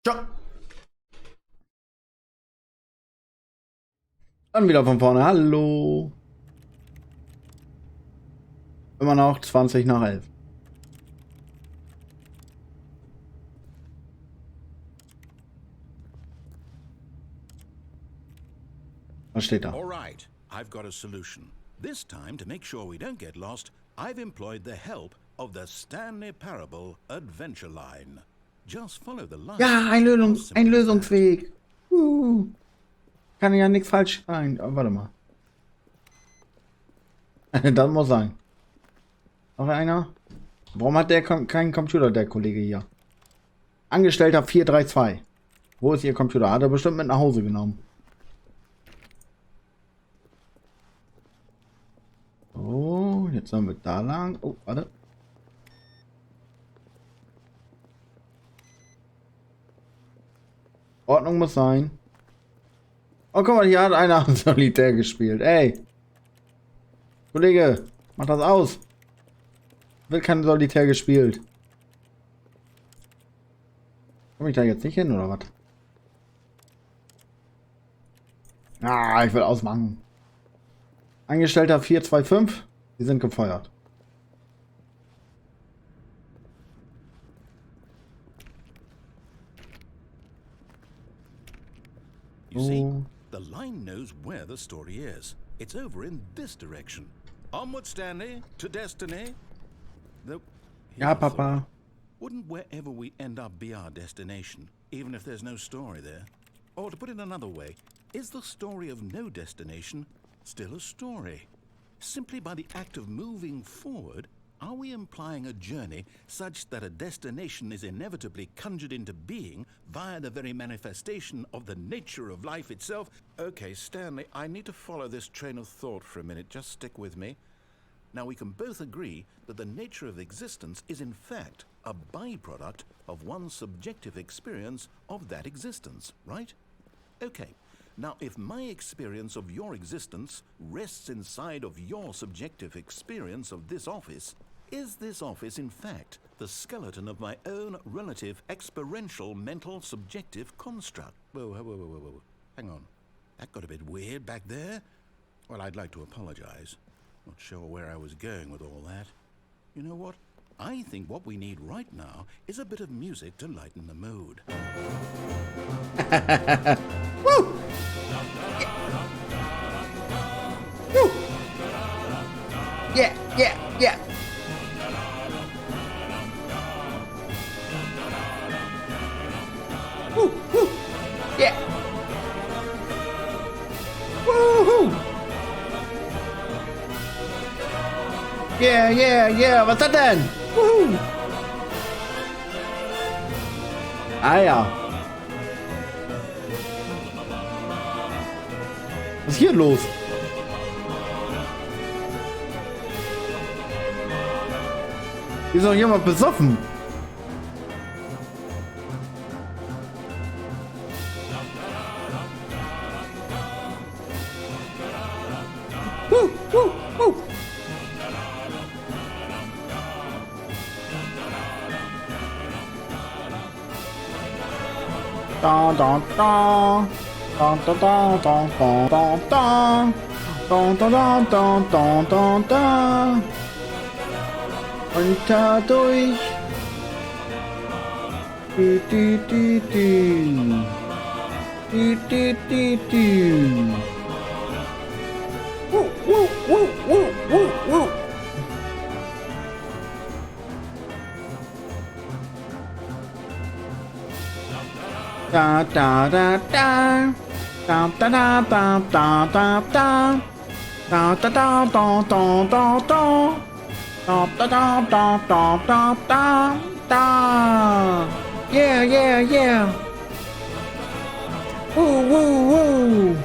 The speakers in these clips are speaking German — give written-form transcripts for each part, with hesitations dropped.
Ciao. Dann wieder von vorne. Hallo. Immer noch 20 nach 11. Was steht da? All right, I've got a solution. This time, to make sure we don't get lost, I've employed the help of the Stanley Parable Adventure Line. Just follow the line. Ja, ein Lösungsweg. Kann ja nichts falsch sein. Oh, warte mal. Das muss sein. Noch einer? Warum hat der keinen Computer, der Kollege hier? Angestellter 432. Wo ist Ihr Computer? Hat er bestimmt mit nach Hause genommen. Oh, jetzt sollen wir da lang. Oh, warte. Ordnung muss sein. Oh, guck mal, hier hat einer Solitär gespielt. Ey. Kollege, mach das aus. Wird kein Solitär gespielt. Komme ich da jetzt nicht hin, oder was? Ah, ich will ausmachen. Angestellter 425. Sie sind gefeuert. You see, the line knows where the story is. It's over in this direction. Onward, Stanley, to destiny. Ja, Papa. Wouldn't wherever we end up be our destination, even if there's no story there? Or to put it another way, is the story of no destination still a story? Simply by the act of moving forward, are we implying a journey such that a destination is inevitably conjured into being via the very manifestation of the nature of life itself? Okay, Stanley, I need to follow this train of thought for a minute. Just stick with me. Now, we can both agree that the nature of existence is in fact a byproduct of one's subjective experience of that existence, right? Okay. Now, if my experience of your existence rests inside of your subjective experience of this office, is this office, in fact, the skeleton of my own relative experiential mental subjective construct? Whoa. Hang on. That got a bit weird back there. Well, I'd like to apologize. Not sure where I was going with all that. You know what? I think what we need right now is a bit of music to lighten the mood. Woo! Woo! Yeah. Woo! Yeah. Woohoo! Yeah. Was ist das denn? Woohoo! Ah ja. Was ist hier los? Hier ist doch jemand besoffen. Und dadurch Yeah. Woo.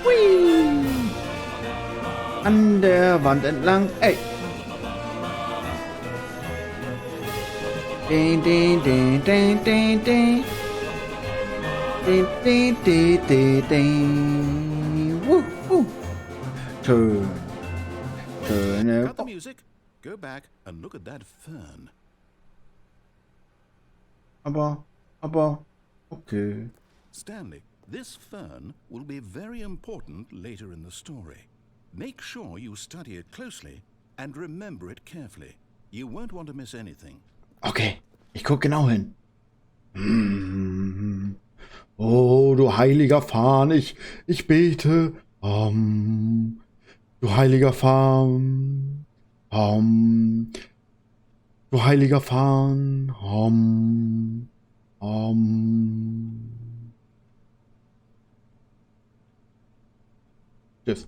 Whee. An der Wand entlang. Ey. Schön. Schöne. Got the music? Go back and look at that fern. Aber, okay. Stanley, this fern will be very important later in the story. Make sure you study it closely and remember it carefully. You won't want to miss anything. Okay, ich guck genau hin. Oh, du heiliger Farn, ich bete. Du heiliger Farn. Du heiliger Farn. Tschüss.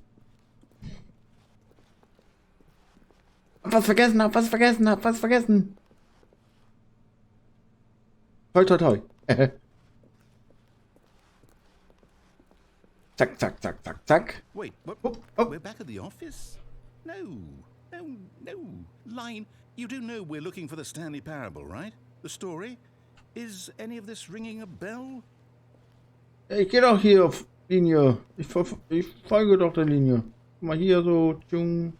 Was vergessen. Toi, toi, toi. Zack. Wait, what? Oh. We're back at the office? No. Line, you do know we're looking for the Stanley Parable, right? The story? Is any of this ringing a bell? Ich gehe doch hier auf Linie. Ich folge doch der Linie. Guck mal hier so. Guck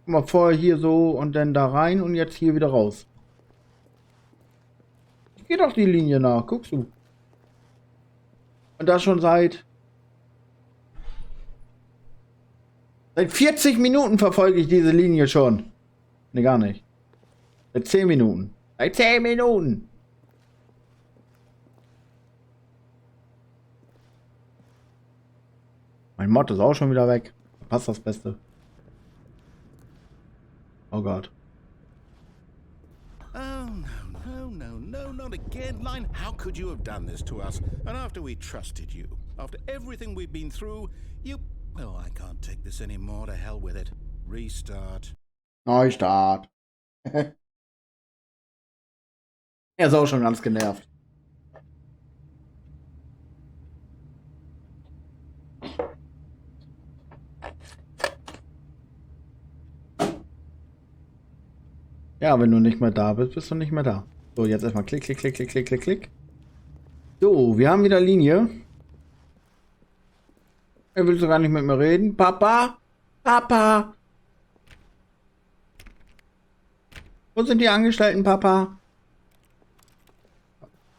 mal vorher hier so und dann da rein und jetzt hier wieder raus. Ich gehe doch die Linie nach. Guckst du. Und das schon seit 40 Minuten verfolge ich diese Linie schon. Ne, gar nicht. Seit 10 Minuten. Seit 10 Minuten. Mein Mod ist auch schon wieder weg. Passt das Beste. Oh Gott. Oh, no, not again. Line, how could you have done this to us? And after we trusted you, after everything we've been through, you... Oh, I can't take this anymore. To hell with it. Restart. Neustart. Er ist auch schon ganz genervt. Ja, wenn du nicht mehr da bist, bist du nicht mehr da. So, jetzt erstmal klick. So, wir haben wieder Linie. Er will sogar nicht mit mir reden. Papa! Wo sind die Angestellten, Papa?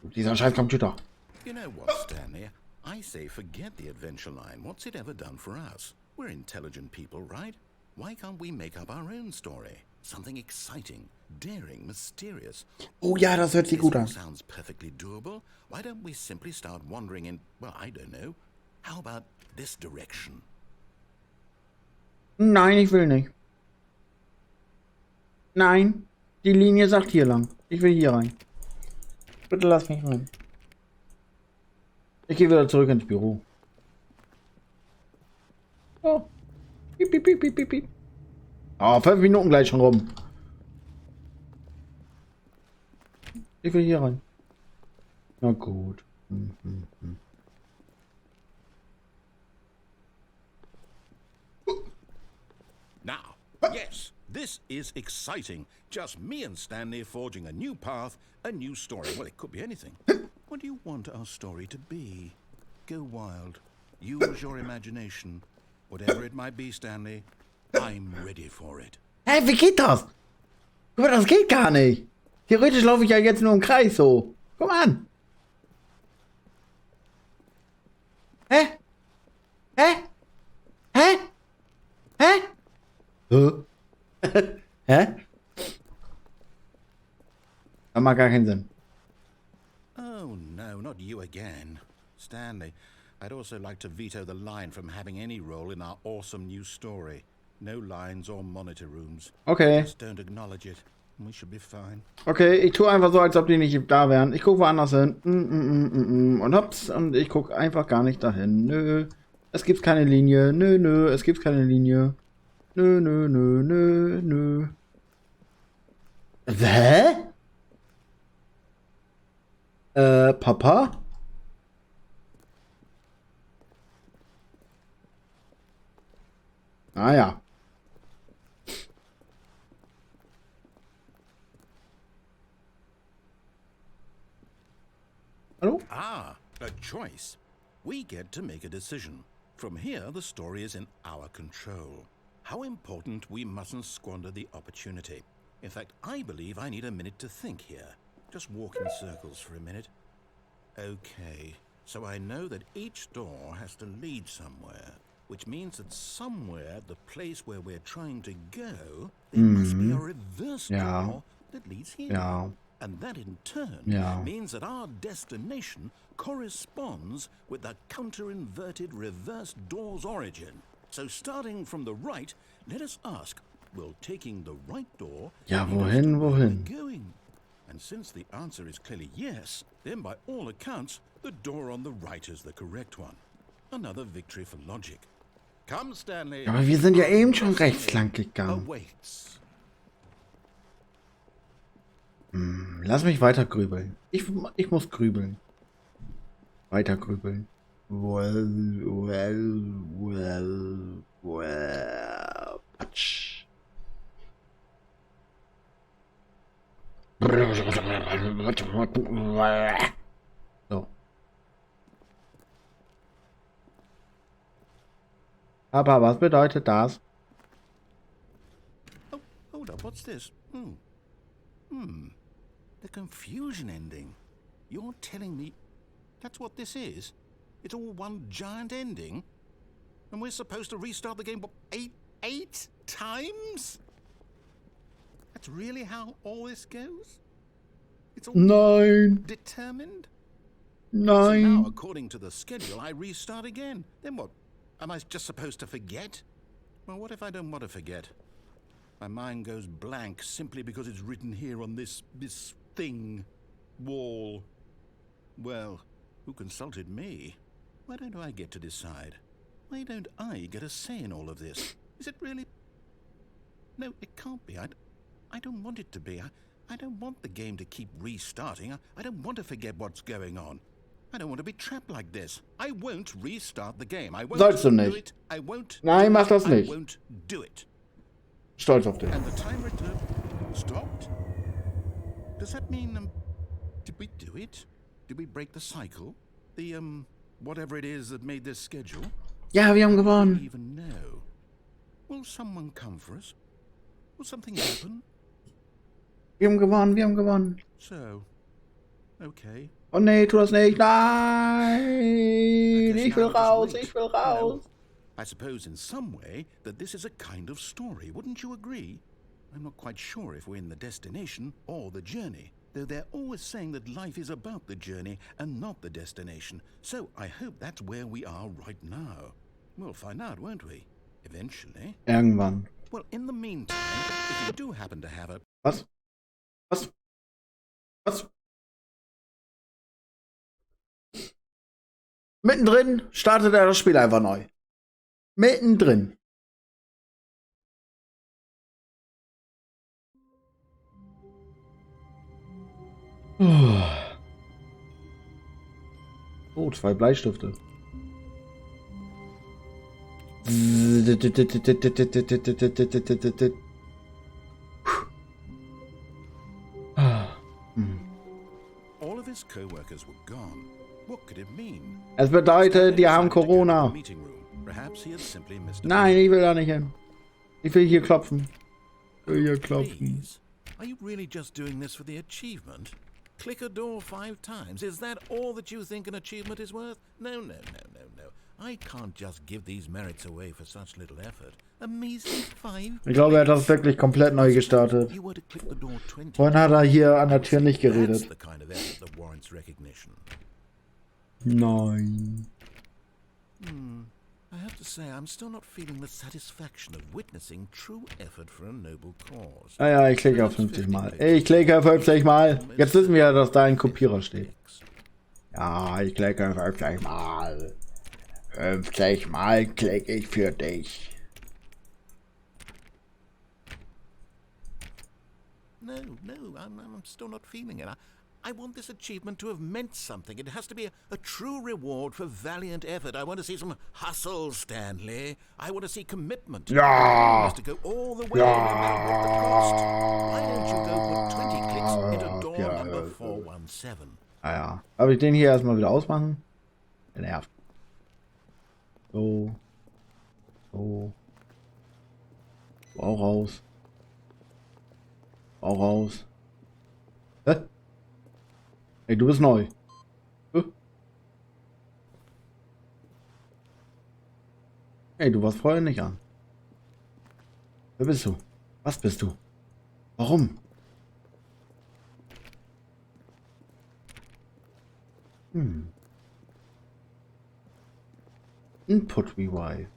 Dieser scheiß Computer. You know what, Stanley? I say forget the adventure line. What's it ever done for us? We're intelligent people, right? Why can't we make up our own story? Something exciting, daring, mysterious. Oh ja, das hört sich gut an. Sounds perfectly doable. Why don't we simply start wandering in, well, I don't know. How about this direction? Nein, ich will nicht. Nein, die Linie sagt hier lang. Ich will hier rein. Bitte lass mich rein. Ich gehe wieder zurück ins Büro. Oh. Piep. Oh, 5 Minuten gleich schon rum. Ich will hier rein. Na gut. Now, yes, this is exciting. Just me and Stanley forging a new path, a new story. Well, it could be anything. What do you want our story to be? Go wild. Use your imagination. Whatever it might be, Stanley, I'm ready for it. Hey, wie geht das? Guck mal, das geht gar nicht. Theoretisch laufe ich ja jetzt nur im Kreis so. Komm an. Hä? Hä? Das macht gar keinen Sinn. Oh, no, not you again. Stanley, I'd also like to veto the line from having any role in our awesome new story. No lines or monitor rooms. Okay. Just don't acknowledge it. We should be fine. Okay, ich tue einfach so, als ob die nicht da wären. Ich gucke woanders hin. Und hops. Und ich gucke einfach gar nicht dahin. Nö. Es gibt keine Linie. Nö. Es gibt keine Linie. Nö. Hä? Papa? Ah ja. Hallo? Ah, a choice. We get to make a decision. From here, the story is in our control. how important we mustn't squander the opportunity. In fact, I believe I need a minute to think here. Just walk in circles for a minute. Okay, so I know that each door has to lead somewhere, which means that somewhere at the place where we're trying to go, there must be a reverse door that leads here. Ja. And that in turn means that our destination corresponds with the counter-inverted reverse door's origin. So starting from the right, let us ask, will taking the right door Ja, lead us wohin, to where wohin? we're going? And since the answer is clearly yes, then by all accounts, the door on the right is the correct one. Another victory for logic. Come, Stanley. Aber wir sind ja eben schon rechts lang gegangen. Awaits. Lass mich weiter grübeln. Ich muss grübeln. Weiter grübeln. Patsch. So. Aber was bedeutet das? Oh, hold up, what's this? The confusion ending. You're telling me that's what this is? It's all one giant ending? And we're supposed to restart the game, what, eight times? That's really how all this goes? It's all Nein. determined? Nein. So now, according to the schedule, I restart again. Then what? Am I just supposed to forget? Well, what if I don't want to forget? My mind goes blank simply because it's written here on this thing, wall. Well, who consulted me? Why don't I get to decide? Why don't I get a say in all of this? Is it really? No, it can't be. I don't want it to be. I don't want the game to keep restarting. I don't want to forget what's going on. I don't want to be trapped like this. I won't restart the game. I won't Sollst du do nicht. it. I won't. Nein, mach das nicht. I won't do it. Stolz auf dich. And the timer stopped? Does that mean, did we do it? Did we break the cycle? The, whatever it is that made this schedule? Ja, wir haben I don't gewonnen. even know. Will someone come for us? Will something happen? Wir haben gewonnen, wir haben gewonnen. So, okay. Oh nee, tu das nicht. Nein. I guess Ich will now we'll raus, just wait. ich will You know, raus. I suppose in some way that this is a kind of story, wouldn't you agree? I'm not quite sure if we're in the destination or the journey, though they're always saying that life is about the journey and not the destination. So I hope that's where we are right now. We'll find out, won't we? Eventually. Irgendwann. Well, in the meantime, if you do happen to have a... Was? Was? Was? Mittendrin startet er das Spiel einfach neu. Mittendrin. Oh, 2 Bleistifte. All of his co-workers were gone. What could it mean? Es bedeutet, die haben Stanley decided to go to the Corona. meeting room. Perhaps he had simply missed a Nein, ich will da nicht hin. Ich will hier klopfen. Ich will hier klopfen. Please. Are you really just doing this for the achievement? Click a door 5 times. Is that all that you think an achievement is worth? No. I can't just give these merits away for such little effort. A measly 5. Ich glaube, er hat das wirklich komplett neu gestartet. You were to click the door 20. Vorhin hat er hier an der Tür nicht That's geredet. the kind of effort that warrants recognition. Nein. I have to say, I'm still not feeling the satisfaction of witnessing true effort for a noble cause. Ja, ich klicke auf 50 Mal. Ich klicke 50 Mal. Jetzt wissen wir ja, dass da ein Kopierer steht. Ja, ich klicke 50 Mal. 50 Mal klicke ich für dich. No, I'm still not feeling it. I want this achievement to have meant something. It has to be a true reward for valiant effort. I want to see some hustle, Stanley. I want to see commitment. Ja. To go all the way, no matter what the cost. Why don't you go put 20 clicks into door Ja. number 417? Naja. Darf ich den hier erstmal wieder ausmachen? Der nervt. So. So. Auch raus. Auch raus. Hä? Ey, du bist neu. Ey, du warst vorher nicht an. Wer bist du? Was bist du? Warum? Input Rewind.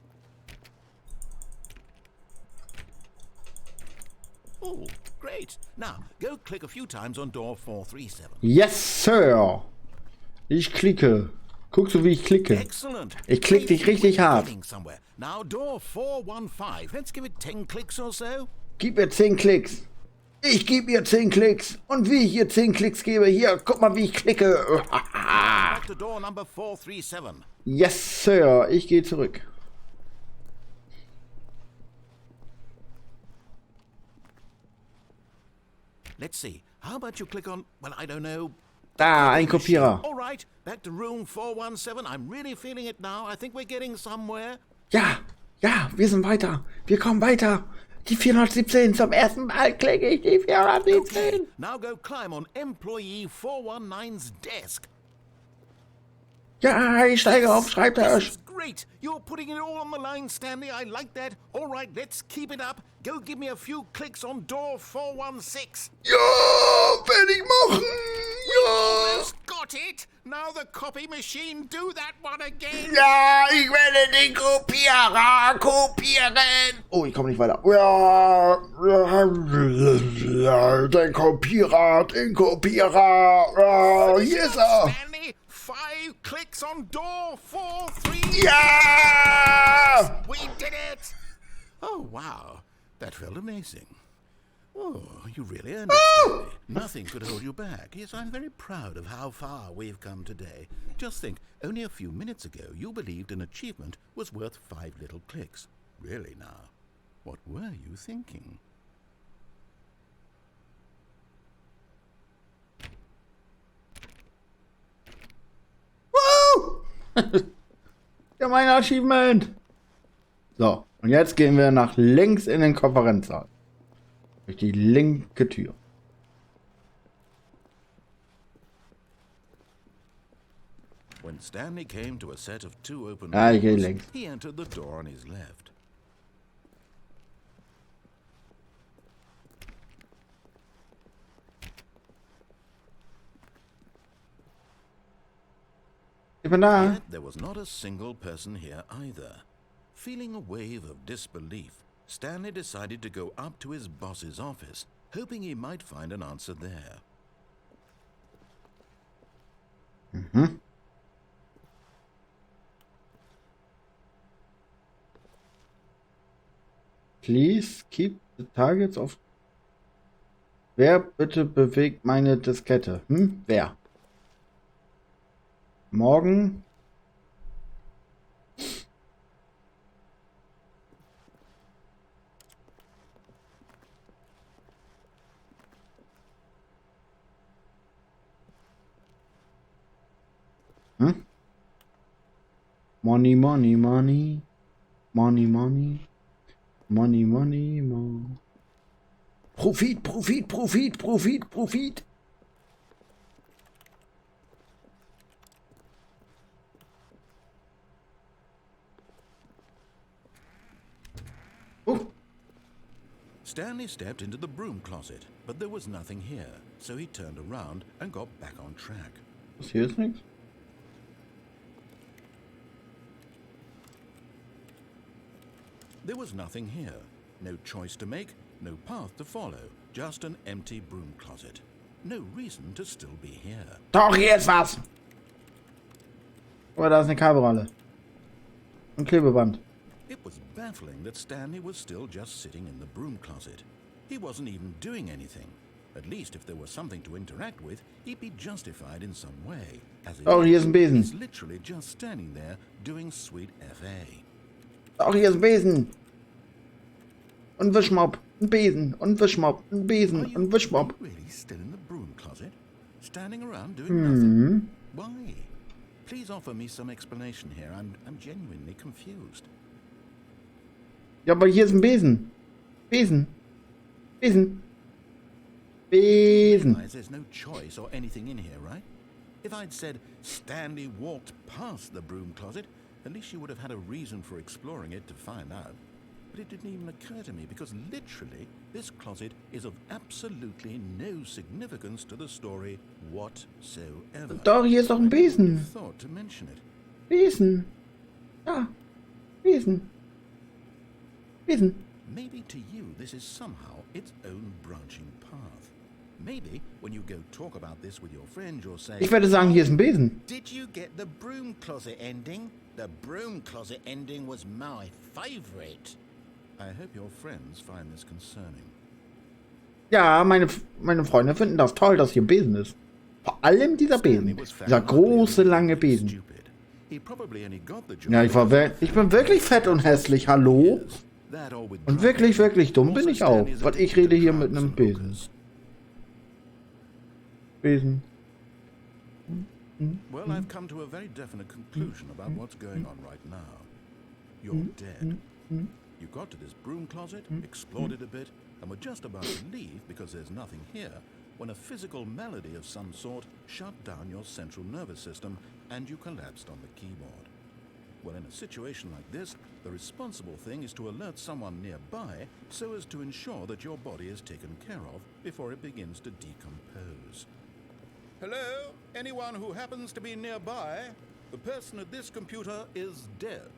Oh, great. Now, go click a few times on door 437. Yes, Sir. Ich klicke. Guckst du, wie ich klicke? Excellent. Ich klicke dich richtig hart. Now, door 415. Let's give it 10 clicks or so. Gib mir 10 Klicks. Ich gebe ihr 10 Klicks. Und wie ich ihr 10 Klicks gebe, hier, guck mal, wie ich klicke. Back to door number 437. Yes, Sir. Ich gehe zurück. Let's see. How about you click on, well, I don't know. Da, ein Kopierer. All right, back to room 417. I'm really feeling it now. I think we're getting somewhere. Ja, ja, wir sind weiter. Wir kommen weiter. Die 417. Zum ersten Mal klicke ich die 417. Okay, now go climb on employee 419's desk. Ja, ich steige auf Schreibtisch. This is great. You're putting it all on the line, Stanley. I like that. All right, let's keep it up. Go give me a few clicks on door 416. Ja, werde ich machen. Ja. Almost got it. Now the copy machine, do that one again. Ja, ich werde den Kopierer kopieren. Oh, ich komme nicht weiter. Ja, den Kopierer, den Kopierer. Ja, hier ist er. Stanley, 5 clicks on door 436. Ja! We did it. Oh, wow. That felt amazing. Oh, you really earned it, Stanley. Nothing could hold you back. Yes, I'm very proud of how far we've come today. Just think, only a few minutes ago, you believed an achievement was worth 5 little clicks. Really now, what were you thinking? Ja, mein Achievement. So, und jetzt gehen wir nach links in den Konferenzsaal. Durch die linke Tür. When Stanley came to a set of 2 open Ich gehe doors, links. he entered the door on his left. Ich bin da. Yet there was not a single person here either. Feeling a wave of disbelief, Stanley decided to go up to his boss's office, hoping he might find an answer there. Please keep the targets of... Wer bitte bewegt meine Diskette? Wer? Morgen? Money, money, money. Money, money. Money, money, money. Profit, Profit, Profit, Profit, Profit. Stanley stepped into the broom closet, but there was nothing here, so he turned around and got back on track. Was, hier ist nichts? There was nothing here. No choice to make, no path to follow, just an empty broom closet. No reason to still be here. Doch, hier ist was! Oh, da ist eine Kabelrolle. Ein Klebeband. It was baffling that Stanley was still just sitting in the broom closet. He wasn't even doing anything. At least if there was something to interact with, he'd be justified in some way. As it Oh, hier ist ein Besen. he's literally just standing there doing sweet FA. Auch hier ist ein Besen. Und Wischmopp. Ein Besen. Und Wischmopp. Ein Besen. Und Wischmopp. Really still in the broom closet? Standing around doing nothing? Why? Please offer me some explanation here. I'm genuinely confused. Ja, aber hier ist ein Besen. Besen. Besen. Besen. There's no choice or anything in here, right? If I'd said Stanley walked past the broom closet, at least you would have had a reason for exploring it to find out. But it didn't even occur to me because literally this closet is of absolutely no significance to the story whatsoever. Doch, hier ist doch ein Besen. Thought to mention it. Besen. Ja. Besen. Besen. Maybe to you this is somehow its own branching path. Maybe when you go talk about this with your friend you'll say, Ich würde sagen, hier ist ein Besen. did you get the broom closet ending? The broom closet ending was my favorite. I hope your friends find this concerning. Ja, meine Freunde finden das toll, dass hier ein Besen ist. Vor allem dieser Besen. Dieser große, lange Besen. Ja, ich bin wirklich fett und hässlich, hallo? Und wirklich, wirklich dumm bin ich auch. Weil ich rede hier mit einem Besen. Besen. Well, I've come to a very definite conclusion about what's going on right now. You're dead. You got to this broom closet, explored it a bit, and were just about to leave because there's nothing here, when a physical malady of some sort shut down your central nervous system and you collapsed on the keyboard. Well, in a situation like this, the responsible thing is to alert someone nearby so as to ensure that your body is taken care of before it begins to decompose. Hello? Anyone who happens to be nearby? The person at this computer is dead.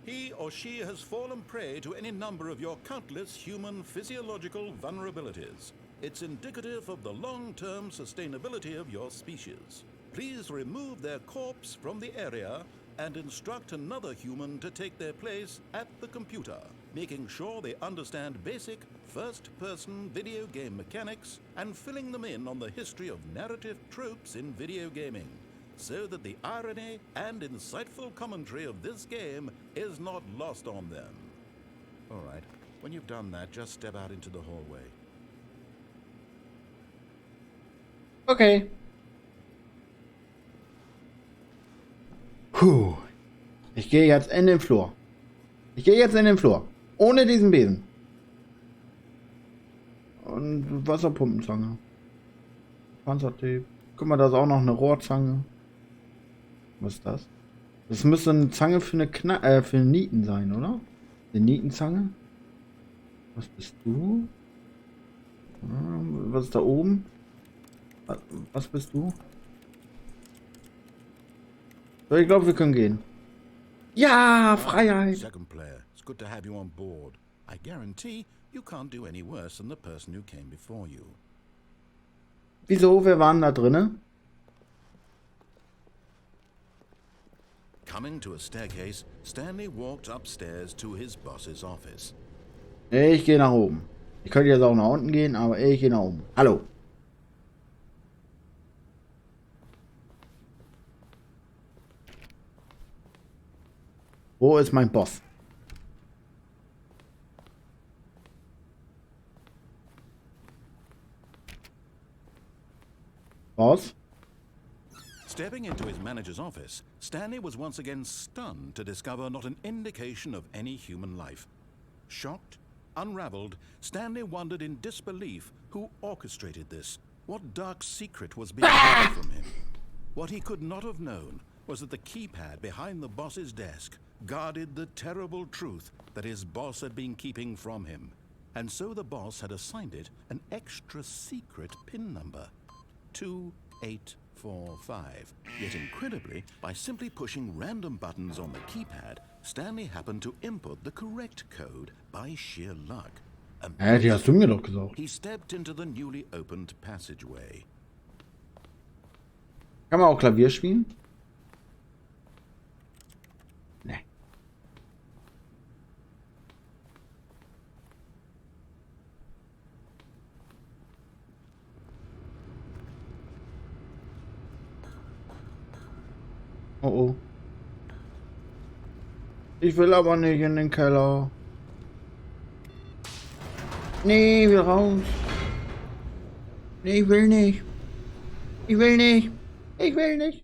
He or she has fallen prey to any number of your countless human physiological vulnerabilities. It's indicative of the long-term sustainability of your species. Please remove their corpse from the area and instruct another human to take their place at the computer, making sure they understand basic first-person video game mechanics and filling them in on the history of narrative tropes in video gaming, so that the irony and insightful commentary of this game is not lost on them. All right, when you've done that, just step out into the hallway. Okay. Puh. Ich gehe jetzt in den Flur. Ich gehe jetzt in den Flur. Ohne diesen Besen. Und Wasserpumpenzange. Panzertape. Guck mal, da ist auch noch eine Rohrzange. Was ist das? Das müsste eine Zange für für Nieten sein, oder? Eine Nietenzange? Was bist du? Was ist da oben? Was bist du? So, ich glaube, wir können gehen. Ja, Freiheit! Second player, it's good to have you on board. I guarantee you can't do any worse than the person who came before you. Wieso? Wir waren da drinnen? Coming to a staircase, Stanley walked upstairs to his boss's office. Ich gehe nach oben. Ich könnte jetzt auch nach unten gehen, aber ich gehe nach oben. Hallo. Wo ist mein Boss? Boss? Stepping into his manager's office, Stanley was once again stunned to discover not an indication of any human life. Shocked, unraveled, Stanley wondered in disbelief who orchestrated this. What dark secret was being hidden from him? What he could not have known was that the keypad behind the boss's desk guarded the terrible truth that his boss had been keeping from him. And so the boss had assigned it an extra secret PIN number. 2845. Yet incredibly, by simply pushing random buttons on the keypad, Stanley happened to input the correct code by sheer luck. Die hast du mir doch gesagt. He stepped into the newly opened passageway. Kann man auch Klavier spielen? Nee. Oh oh. Ich will aber nicht in den Keller. Nee, ich will raus. Nee, ich will nicht. Ich will nicht. Ich will nicht.